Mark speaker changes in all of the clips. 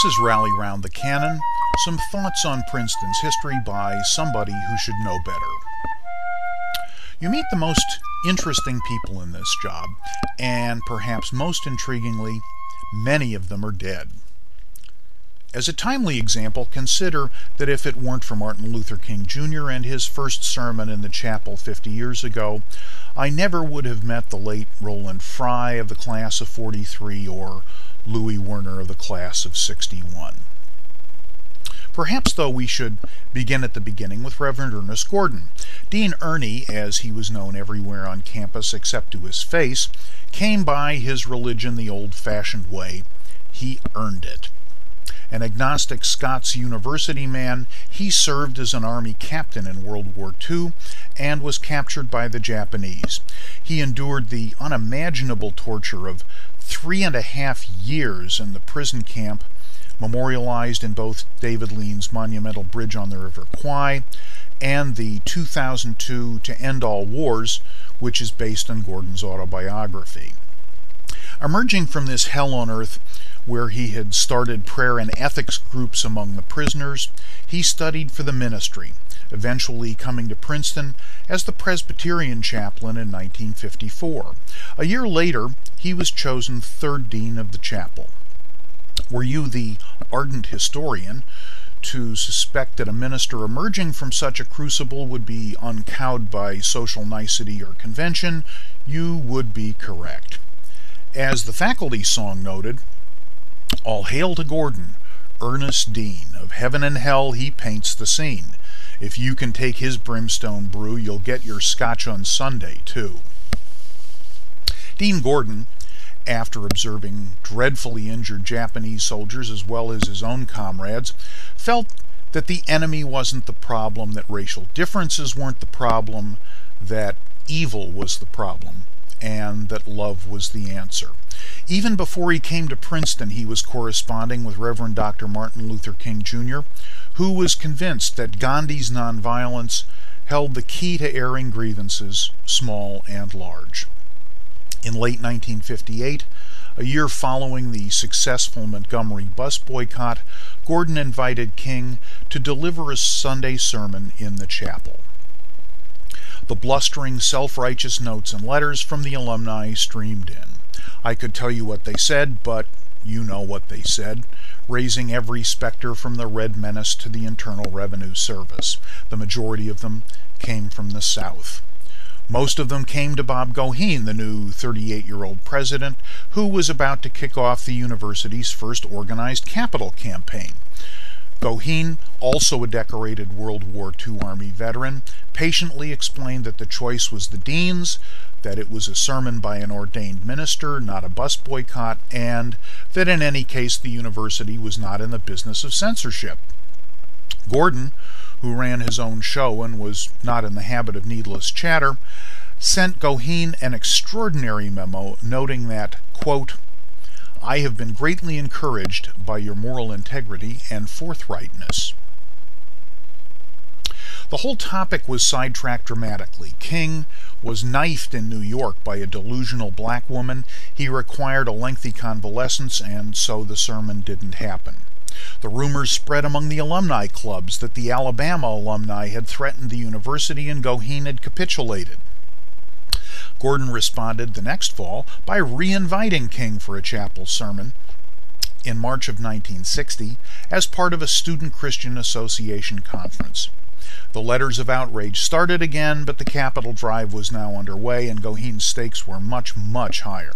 Speaker 1: This is Rally Round the Cannon, some thoughts on Princeton's history by somebody who should know better. You meet the most interesting people in this job, and perhaps most intriguingly, many of them are dead. As a timely example, consider that if it weren't for Martin Luther King Jr. and his first sermon in the chapel 50 years ago, I never would have met the late Roland Frye of the class of 43 or Louis Werner of the class of 61. Perhaps, though, we should begin at the beginning with Reverend Ernest Gordon. Dean Ernie, as he was known everywhere on campus except to his face, came by his religion the old-fashioned way. He earned it. An agnostic Scots University man, he served as an Army captain in World War II and was captured by the Japanese. He endured the unimaginable torture of 3.5 years in the prison camp, memorialized in both David Lean's monumental bridge on the River Kwai and the 2002 To End All Wars, which is based on Gordon's autobiography. Emerging from this hell on earth, where he had started prayer and ethics groups among the prisoners, he studied for the ministry, eventually coming to Princeton as the Presbyterian chaplain in 1954. A year later, he was chosen third dean of the chapel. Were you the ardent historian to suspect that a minister emerging from such a crucible would be uncowed by social nicety or convention, you would be correct. As the faculty song noted, "All hail to Gordon, earnest dean, of heaven and hell he paints the scene. If you can take his brimstone brew, you'll get your scotch on Sunday, too." Dean Gordon, after observing dreadfully injured Japanese soldiers as well as his own comrades, felt that the enemy wasn't the problem, that racial differences weren't the problem, that evil was the problem, and that love was the answer. Even before he came to Princeton, he was corresponding with Reverend Dr. Martin Luther King Jr., who was convinced that Gandhi's nonviolence held the key to airing grievances, small and large. In late 1958, a year following the successful Montgomery bus boycott, Gordon invited King to deliver a Sunday sermon in the chapel. The blustering, self-righteous notes and letters from the alumni streamed in. I could tell you what they said, but you know what they said, raising every specter from the Red Menace to the Internal Revenue Service. The majority of them came from the South. Most of them came to Bob Goheen, the new 38-year-old president, who was about to kick off the university's first organized capital campaign. Goheen, also a decorated World War II Army veteran, patiently explained that the choice was the dean's, that it was a sermon by an ordained minister, not a bus boycott, and that in any case the university was not in the business of censorship. Gordon, who ran his own show and was not in the habit of needless chatter, sent Goheen an extraordinary memo noting that, quote, "I have been greatly encouraged by your moral integrity and forthrightness." The whole topic was sidetracked dramatically. King was knifed in New York by a delusional black woman. He required a lengthy convalescence, and so the sermon didn't happen. The rumors spread among the alumni clubs that the Alabama alumni had threatened the university and Goheen had capitulated. Gordon responded the next fall by re-inviting King for a chapel sermon in March of 1960 as part of a Student Christian Association conference. The letters of outrage started again, but the Capitol drive was now underway and Goheen's stakes were much, much higher.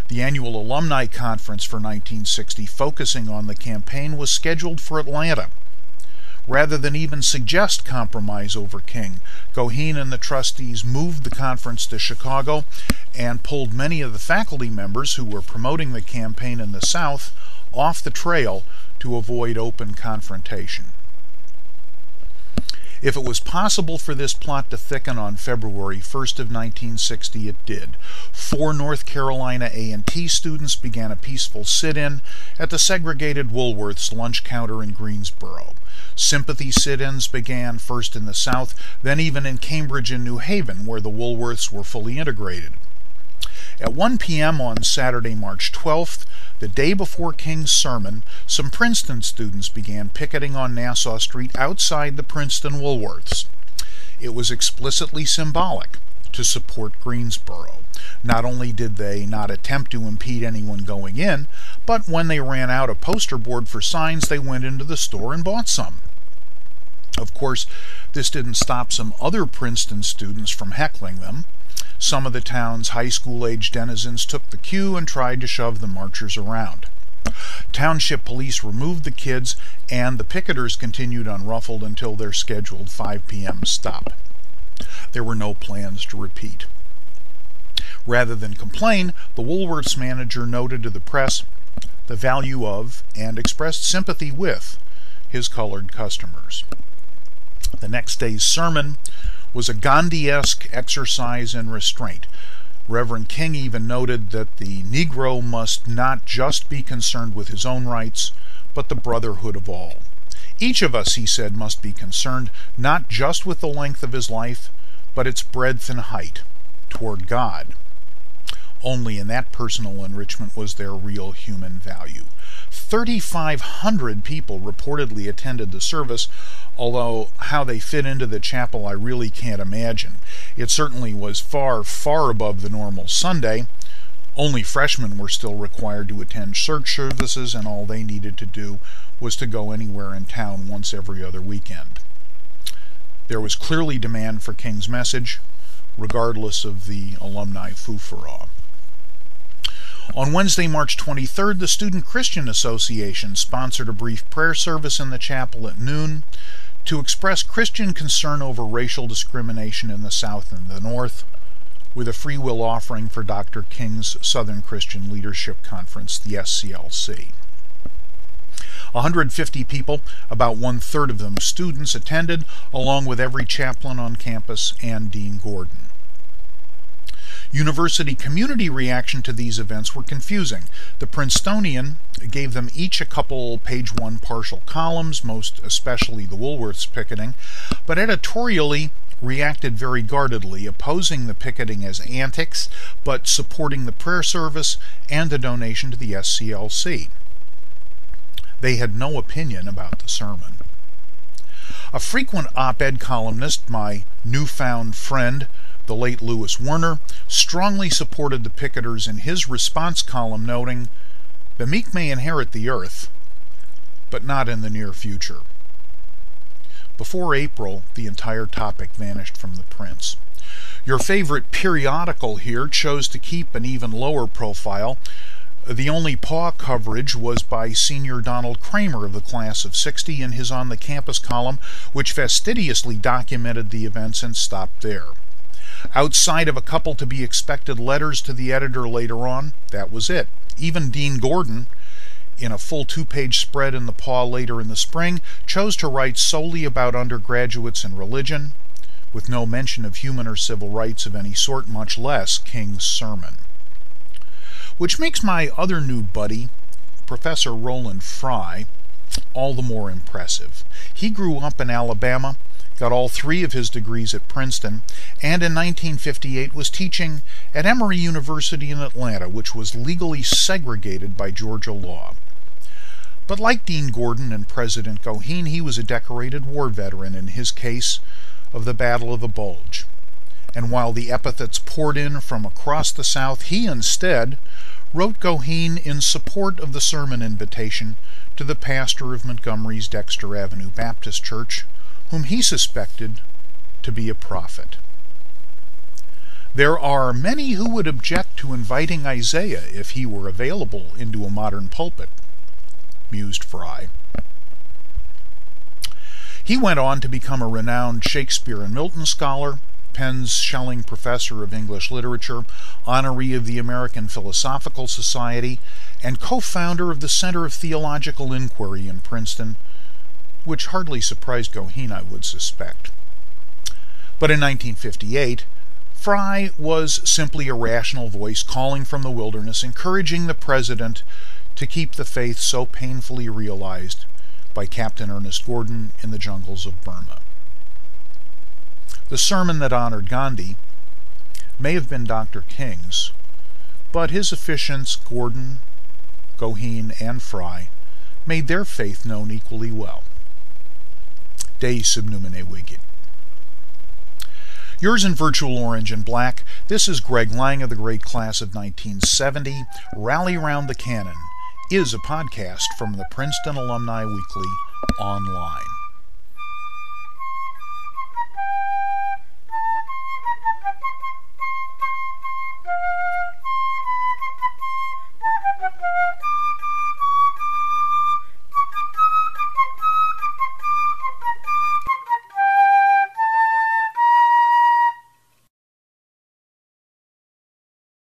Speaker 1: The annual alumni conference for 1960, focusing on the campaign, was scheduled for Atlanta. Rather than even suggest compromise over King, Goheen and the trustees moved the conference to Chicago and pulled many of the faculty members who were promoting the campaign in the South off the trail to avoid open confrontation. If it was possible for this plot to thicken on February 1st of 1960, it did. 4 North Carolina A&T students began a peaceful sit-in at the segregated Woolworth's lunch counter in Greensboro. Sympathy sit-ins began first in the South, then even in Cambridge and New Haven, where the Woolworths were fully integrated. At 1 p.m. on Saturday, March 12th, The day before King's sermon, some Princeton students began picketing on Nassau Street outside the Princeton Woolworths. It was explicitly symbolic, to support Greensboro. Not only did they not attempt to impede anyone going in, but when they ran out of poster board for signs, they went into the store and bought some. Of course, this didn't stop some other Princeton students from heckling them. Some of the town's high school-age denizens took the cue and tried to shove the marchers around. Township police removed the kids, and the picketers continued unruffled until their scheduled 5 p.m. stop. There were no plans to repeat. Rather than complain, the Woolworths manager noted to the press the value of and expressed sympathy with his colored customers. The next day's sermon was a Gandhi-esque exercise in restraint. Reverend King even noted that the Negro must not just be concerned with his own rights, but the brotherhood of all. Each of us, he said, must be concerned not just with the length of his life, but its breadth and height toward God. Only in that personal enrichment was there real human value. 3,500 people reportedly attended the service, although how they fit into the chapel I really can't imagine. It certainly was far, far above the normal Sunday. Only freshmen were still required to attend church services, and all they needed to do was to go anywhere in town once every other weekend. There was clearly demand for King's message, regardless of the alumni foo-for-ah. On Wednesday, March 23rd, the Student Christian Association sponsored a brief prayer service in the chapel at noon to express Christian concern over racial discrimination in the South and the North, with a free will offering for Dr. King's Southern Christian Leadership Conference, the SCLC. 150 people, about one-third of them students, attended, along with every chaplain on campus and Dean Gordon. University community reaction to these events were confusing. The Princetonian gave them each a couple page-one partial columns, most especially the Woolworths picketing, but editorially reacted very guardedly, opposing the picketing as antics, but supporting the prayer service and the donation to the SCLC. They had no opinion about the sermon. A frequent op-ed columnist, my newfound friend, the late Lewis Werner, strongly supported the picketers in his response column, noting, "The meek may inherit the earth, but not in the near future." Before April, the entire topic vanished from the prints. Your favorite periodical here chose to keep an even lower profile. The only paw coverage was by senior Donald Kramer of the class of '60 in his On the Campus column, which fastidiously documented the events and stopped there. Outside of a couple to be expected letters to the editor later on, that was it. Even Dean Gordon, in a full 2-page spread in the Paw later in the spring, chose to write solely about undergraduates and religion, with no mention of human or civil rights of any sort, much less King's sermon. Which makes my other new buddy, Professor Roland Frye, all the more impressive. He grew up in Alabama, got all 3 of his degrees at Princeton, and in 1958 was teaching at Emory University in Atlanta, which was legally segregated by Georgia law. But like Dean Gordon and President Goheen, he was a decorated war veteran, in his case, of the Battle of the Bulge. And while the epithets poured in from across the South, he instead wrote Goheen in support of the sermon invitation to the pastor of Montgomery's Dexter Avenue Baptist Church, whom he suspected to be a prophet. There are many who would object to inviting Isaiah, if he were available, into a modern pulpit, mused Frye. He went on to become a renowned Shakespeare and Milton scholar, Penn's Schelling Professor of English Literature, honoree of the American Philosophical Society, and co-founder of the Center of Theological Inquiry in Princeton, which hardly surprised Goheen, I would suspect. But in 1958, Frye was simply a rational voice calling from the wilderness, encouraging the president to keep the faith so painfully realized by Captain Ernest Gordon in the jungles of Burma. The sermon that honored Gandhi may have been Dr. King's, but his officiants, Gordon, Goheen, and Fry made their faith known equally well. Dei subnumine vigit. Yours in virtual orange and black, this is Greg Lang of the great class of 1970. Rally Round the Canon is a podcast from the Princeton Alumni Weekly online.